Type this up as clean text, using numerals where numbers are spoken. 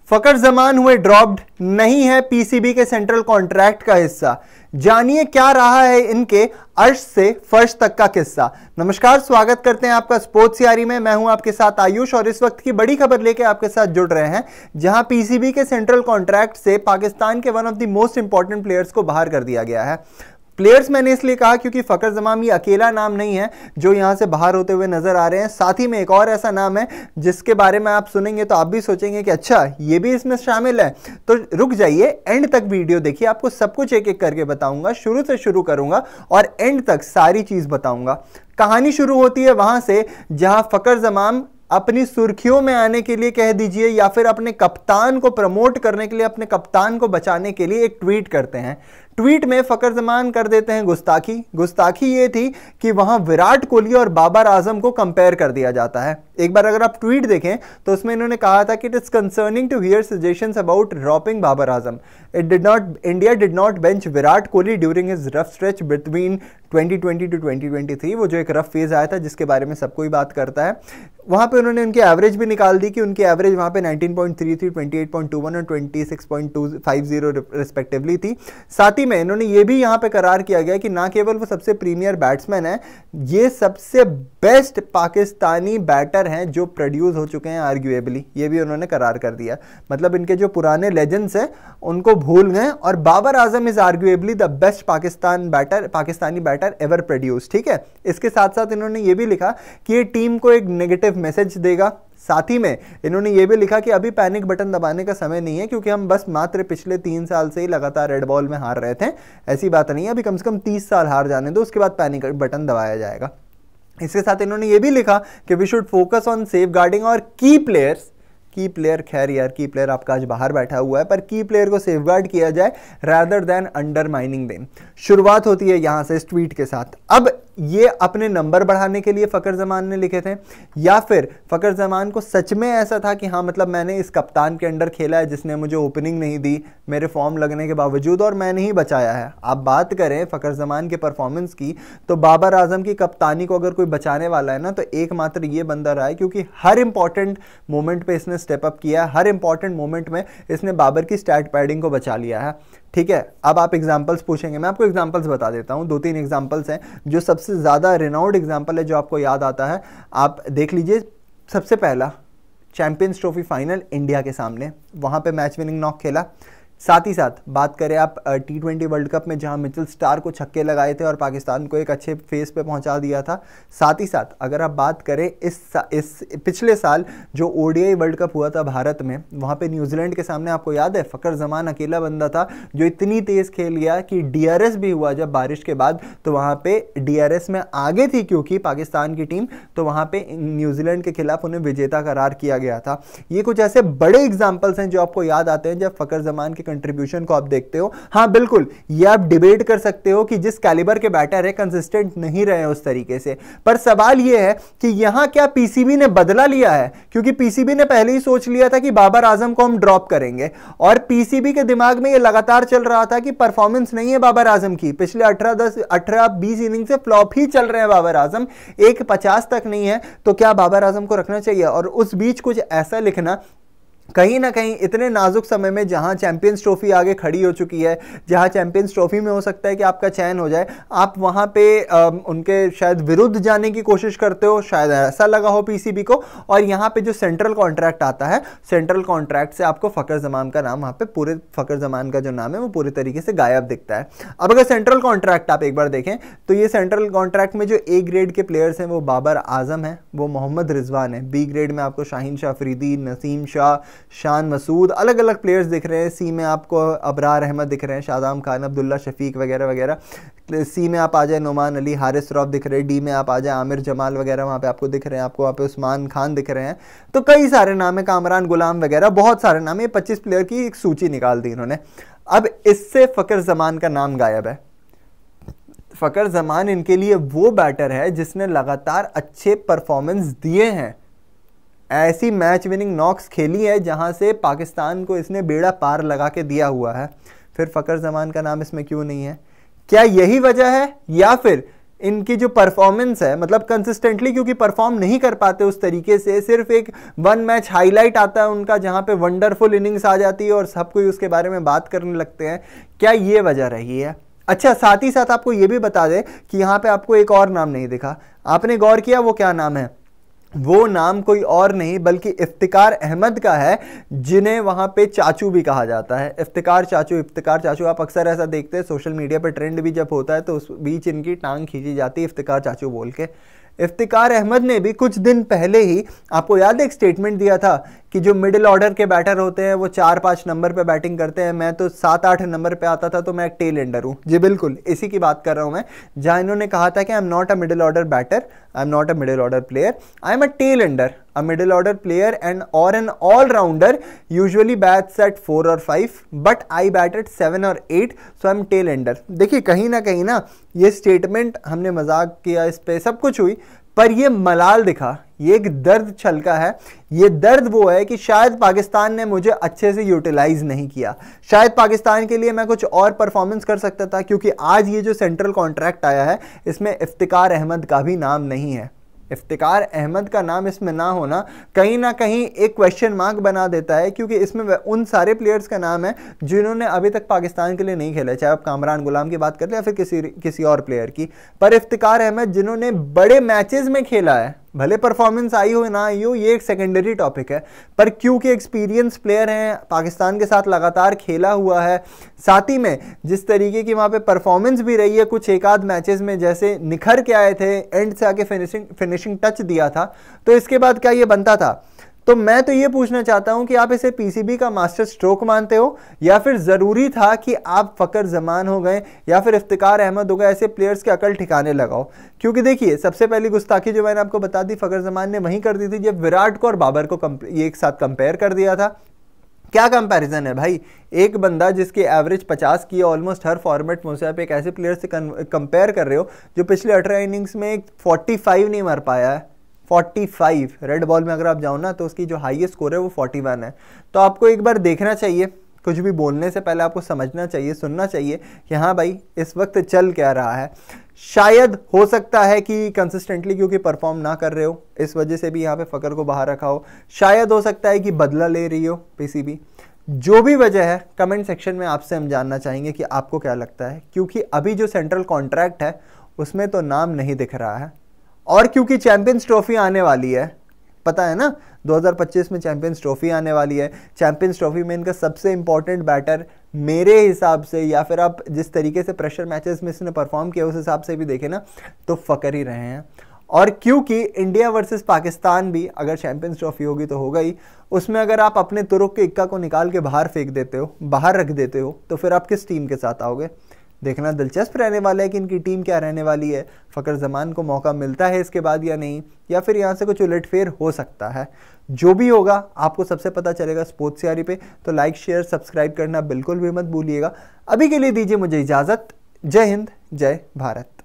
फकर जमान हुए ड्रॉप्ड, नहीं है पीसीबी के सेंट्रल कॉन्ट्रैक्ट का हिस्सा। जानिए क्या रहा है इनके अर्श से फर्श तक का किस्सा। नमस्कार, स्वागत करते हैं आपका स्पोर्ट्स यारी में। मैं हूं आपके साथ आयुष और इस वक्त की बड़ी खबर लेके आपके साथ जुड़ रहे हैं, जहां पीसीबी के सेंट्रल कॉन्ट्रैक्ट से पाकिस्तान के one of the most important players को बाहर कर दिया गया है। प्लेयर्स मैंने इसलिए कहा क्योंकि फकर जमान ये अकेला नाम नहीं है जो यहां से बाहर होते हुए नजर आ रहे हैं। साथ ही में एक और ऐसा नाम है जिसके बारे में आप सुनेंगे तो आप भी सोचेंगे कि अच्छा ये भी इसमें शामिल है। तो रुक जाइए, एंड तक वीडियो देखिए, आपको सब कुछ एक एक करके बताऊंगा। शुरू से शुरू करूंगा और एंड तक सारी चीज बताऊंगा। कहानी शुरू होती है वहां से जहां फकर जमान अपनी सुर्खियों में आने के लिए कह दीजिए या फिर अपने कप्तान को प्रमोट करने के लिए, अपने कप्तान को बचाने के लिए एक ट्वीट करते हैं। ट्वीट में फकर जमान कर देते हैं गुस्ताखी ये थी कि वहां विराट कोहली और बाबर आजम को कंपेयर कर दिया जाता है। एक बार अगर आप ट्वीट देखें तो उसमें इन्होंने कहा था कि it is concerning to hear suggestions about dropping Babar Azam. India did not bench Virat Kohli during his rough stretch between 2020 to 2023। वो जो एक रफ फेज आया था जिसके बारे में सब कोई बात करता है, वहां पे उन्होंने उनकी एवरेज भी निकाल दी कि उनकी एवरेज वहां पे 19.33, 28.21 और 26.250 रिस्पेक्टिवली थी। साथ ही में इन्होंने ये भी यहां पे करार किया गया कि ना केवल वो सबसे प्रीमियर बैट्समैन है, ये सबसे बेस्ट पाकिस्तानी बैटर हैं जो प्रोड्यूस हो चुके हैं आर्ग्यूएबली। ये भी उन्होंने करार कर दिया। मतलब इनके जो पुराने लेजेंड्स हैं उनको भूल गए और Babar Azam is arguably the best Pakistani batter ever produce. ठीक है, इसके साथ साथ इन्होंने ये भी लिखा कि ये टीम को एक नेगेटिव मैसेज देगा। साथ ही में इन्होंने ये भी लिखा कि अभी पैनिक बटन दबाने का समय नहीं है, क्योंकि हम बस मात्र पिछले 3 साल से ही लगातार रेड बॉल में हार रहे थे। ऐसी बात नहीं है, अभी कम से कम 30 साल हार जाने दो, उसके बाद पैनिक बटन दबाया जाएगा। इसके साथ इन्होंने ये भी लिखा कि we should focus on safeguarding और की प्लेयर, खैर यार की प्लेयर आपका आज बाहर बैठा हुआ है, पर की प्लेयर को सेफगार्ड किया जाए रादर देन अंडरमाइनिंग देम। शुरुआत होती है यहां से इस ट्वीट के साथ। अब ये अपने नंबर बढ़ाने के लिए फकर जमान ने लिखे थे या फिर फकर जमान को सच में ऐसा था कि हाँ मतलब मैंने इस कप्तान के अंडर खेला है जिसने मुझे ओपनिंग नहीं दी मेरे फॉर्म लगने के बावजूद और मैंने ही बचाया है। आप बात करें फकर जमान के परफॉर्मेंस की तो बाबर आजम की कप्तानी को अगर कोई बचाने वाला है ना तो एकमात्र ये बंदा रहा है, क्योंकि हर इंपॉर्टेंट मोमेंट पे इसने स्टेप अप किया है, हर इंपॉर्टेंट मोमेंट में इसने बाबर की स्टैट पैडिंग को बचा लिया है। ठीक है, अब आप एग्जांपल्स पूछेंगे, मैं आपको एग्जांपल्स बता देता हूं। 2-3 एग्जांपल्स हैं जो सबसे ज्यादा रिनाउंड एग्जांपल है जो आपको याद आता है, आप देख लीजिए। सबसे पहला चैंपियंस ट्रॉफी फाइनल इंडिया के सामने, वहां पे मैच विनिंग नॉक खेला। साथ ही साथ बात करें आप T20 वर्ल्ड कप में जहां मिचेल स्टार्क को छक्के लगाए थे और पाकिस्तान को एक अच्छे फेस पे पहुंचा दिया था। साथ ही साथ अगर आप बात करें इस पिछले साल जो ODI वर्ल्ड कप हुआ था भारत में, वहां पे न्यूजीलैंड के सामने आपको याद है फकर जमान अकेला बंदा था जो इतनी तेज खेल गया कि DRS भी हुआ जब बारिश के बाद, तो वहां पे DRS में आगे थी क्योंकि पाकिस्तान की टीम, तो वहां पे न्यूजीलैंड के खिलाफ उन्हें विजेता करार किया गया था। ये कुछ ऐसे बड़े एग्जाम्पल्स हैं जो आपको याद आते हैं जब फकर जमान के कंट्रीब्यूशन को आप देखते हो। हाँ बिल्कुल, ये आप डिबेट कर सकते हो कि जिस कैलिबर के बैटर है कंसिस्टेंट नहीं रहे उस तरीके से, पर सवाल यह है कि यहां क्या पीसीबी ने बदला लिया है, क्योंकि पीसीबी ने पहले ही सोच लिया था कि बाबर आजम को हम ड्रॉप करेंगे और पीसीबी के दिमाग में यह लगातार चल रहा था कि परफॉर्मेंस नहीं है बाबर आजम की, पिछले 18-20 इनिंग से फ्लॉप ही चल रहे हैं बाबर आजम, एक 50 तक नहीं है, तो क्या बाबर आजम को रखना चाहिए। और उस बीच कुछ ऐसा लिखना कहीं ना कहीं इतने नाजुक समय में जहां चैंपियंस ट्रॉफी आगे खड़ी हो चुकी है, जहां चैंपियंस ट्रॉफी में हो सकता है कि आपका चयन हो जाए, आप वहां पे उनके शायद विरुद्ध जाने की कोशिश करते हो, शायद ऐसा लगा हो पीसीबी को। और यहां पे जो सेंट्रल कॉन्ट्रैक्ट आता है, सेंट्रल कॉन्ट्रैक्ट से आपको फकर जमान का नाम, वहां पे पूरे फकर जमान का जो नाम है वो पूरे तरीके से गायब दिखता है। अब अगर सेंट्रल कॉन्ट्रैक्ट आप एक बार देखें तो ये सेंट्रल कॉन्ट्रैक्ट में जो A ग्रेड के प्लेयर्स हैं वो बाबर आजम है, वो मोहम्मद रिजवान है। B ग्रेड में आपको शाहीन शाह अफरीदी, नसीम शाह, शान मसूद, अलग अलग प्लेयर्स दिख रहे हैं। सी में आपको अबरार अहमद दिख रहे हैं, शादाम खान, अब्दुल्ला शफीक वगैरह वगैरह। सी में आप आ जाए नोमान अली, हारिस रौफ दिख रहे हैं। डी में आप आ जाए आमिर जमाल वगैरह वहाँ पे आपको दिख रहे हैं, आपको वहाँ पे उस्मान खान दिख रहे हैं। तो कई सारे नाम है, कामरान गुलाम वगैरह, बहुत सारे नाम है। 25 प्लेयर की एक सूची निकाल दी इन्होंने। अब इससे फकर जमान का नाम गायब है। फकर जमान इनके लिए वो बैटर है जिसने लगातार अच्छे परफॉर्मेंस दिए हैं, ऐसी मैच विनिंग नॉक्स खेली है जहां से पाकिस्तान को इसने बेड़ा पार लगा के दिया हुआ है। फिर फकर जमान का नाम इसमें क्यों नहीं है? क्या यही वजह है या फिर इनकी जो परफॉर्मेंस है, मतलब कंसिस्टेंटली क्योंकि परफॉर्म नहीं कर पाते उस तरीके से, सिर्फ एक वन मैच हाईलाइट आता है उनका जहां पे वंडरफुल इनिंग्स आ जाती है और सब कोई उसके बारे में बात करने लगते हैं, क्या ये वजह रही है? अच्छा, साथ ही साथ आपको ये भी बता दें कि यहाँ पे आपको एक और नाम नहीं दिखा, आपने गौर किया वो क्या नाम है? वो नाम कोई और नहीं बल्कि इफ्तिकार अहमद का है, जिन्हें वहां पे चाचू भी कहा जाता है। इफ्तिकार चाचू आप अक्सर ऐसा देखते हैं सोशल मीडिया पे, ट्रेंड भी जब होता है तो उस बीच इनकी टांग खींची जाती है इफ्तिकार चाचू बोल के। इफ्तिकार अहमद ने भी कुछ दिन पहले ही, आपको याद है, एक स्टेटमेंट दिया था कि जो मिडिल ऑर्डर के बैटर होते हैं वो 4-5 नंबर पे बैटिंग करते हैं, मैं तो 7-8 नंबर पे आता था तो मैं एक टेल एंडर हूं। जी बिल्कुल, इसी की बात कर रहा हूं मैं, जहां इन्होंने कहा था कि I am not a middle order batter, I am not a middle order player, I am a tail ender. A middle order player and और an allrounder usually bats at 4 और 5 बट आई बैट एट 7 और 8, सो I am tell ender. देखिए कहीं ना ये statement, हमने मजाक किया इस पे, सब कुछ हुई, पर ये मलाल दिखा, ये एक दर्द छलका है। ये दर्द वो है कि शायद पाकिस्तान ने मुझे अच्छे से यूटिलाइज नहीं किया, शायद पाकिस्तान के लिए मैं कुछ और परफॉर्मेंस कर सकता था, क्योंकि आज ये जो सेंट्रल कॉन्ट्रैक्ट आया है इसमें इफ्तिकार अहमद का भी नाम नहीं है। इफ्तिकार अहमद का नाम इसमें ना होना कहीं ना कहीं एक क्वेश्चन मार्क बना देता है, क्योंकि इसमें उन सारे प्लेयर्स का नाम है जिन्होंने अभी तक पाकिस्तान के लिए नहीं खेला, चाहे आप कामरान गुलाम की बात कर ले या फिर किसी और प्लेयर की, पर इफ्तिकार अहमद जिन्होंने बड़े मैचेस में खेला है, भले परफॉर्मेंस आई हो ना आई हो ये एक सेकेंडरी टॉपिक है, पर क्योंकि एक्सपीरियंस प्लेयर हैं, पाकिस्तान के साथ लगातार खेला हुआ है, साथ ही में जिस तरीके की वहाँ पे परफॉर्मेंस भी रही है कुछ एक आध मैचेस में, जैसे निखर के आए थे, एंड से आके फिनिशिंग टच दिया था, तो इसके बाद क्या ये बनता था? तो मैं तो ये पूछना चाहता हूं कि आप इसे पीसीबी का मास्टर स्ट्रोक मानते हो, या फिर जरूरी था कि आप फकर जमान हो गए या फिर इफ्तिकार अहमद हो गए, ऐसे प्लेयर्स के अकल ठिकाने लगाओ? क्योंकि देखिए सबसे पहली गुस्ताखी जो मैंने आपको बता दी फकर जमान ने वहीं कर दी थी जब विराट को और बाबर को ये एक साथ कंपेयर कर दिया था। क्या कंपैरिजन है भाई? एक बंदा जिसकी एवरेज 50 की ऑलमोस्ट हर फॉर्मेट में, उसे आप एक ऐसे प्लेयर से कंपेयर कर रहे हो जो पिछले 18 इनिंग्स में 45 नहीं मार पाया है। 45 रेड बॉल में अगर आप जाओ ना तो उसकी जो हाईएस्ट स्कोर है वो 41 है। तो आपको एक बार देखना चाहिए, कुछ भी बोलने से पहले आपको समझना चाहिए, सुनना चाहिए कि हाँ भाई इस वक्त चल क्या रहा है। शायद हो सकता है कि कंसिस्टेंटली क्योंकि परफॉर्म ना कर रहे हो इस वजह से भी यहाँ पे फकर को बाहर रखा हो, शायद हो सकता है कि बदला ले रही हो पीसीबी, जो भी वजह है कमेंट सेक्शन में आपसे हम जानना चाहेंगे कि आपको क्या लगता है, क्योंकि अभी जो सेंट्रल कॉन्ट्रैक्ट है उसमें तो नाम नहीं दिख रहा है, और क्योंकि चैंपियंस ट्रॉफी आने वाली है, पता है ना 2025 में चैंपियंस ट्रॉफी आने वाली है। चैंपियंस ट्रॉफी में इनका सबसे इंपॉर्टेंट बैटर मेरे हिसाब से, या फिर आप जिस तरीके से प्रेशर मैचेस में इसने परफॉर्म किया उस हिसाब से भी देखें ना तो फकर ही रहे हैं। और क्योंकि इंडिया वर्सेस पाकिस्तान भी अगर चैंपियंस ट्रॉफी होगी तो होगा ही, उसमें अगर आप अपने तुरुक के इक्का को निकाल के बाहर फेंक देते हो, बाहर रख देते हो, तो फिर आप किस टीम के साथ आओगे? देखना दिलचस्प रहने वाला है कि इनकी टीम क्या रहने वाली है, फकर जमान को मौका मिलता है इसके बाद या नहीं, या फिर यहाँ से कुछ उलटफेर हो सकता है। जो भी होगा आपको सबसे पता चलेगा स्पोर्ट्स सियारी पे, तो लाइक शेयर सब्सक्राइब करना बिल्कुल भी मत भूलिएगा। अभी के लिए दीजिए मुझे इजाज़त। जय हिंद, जय भारत।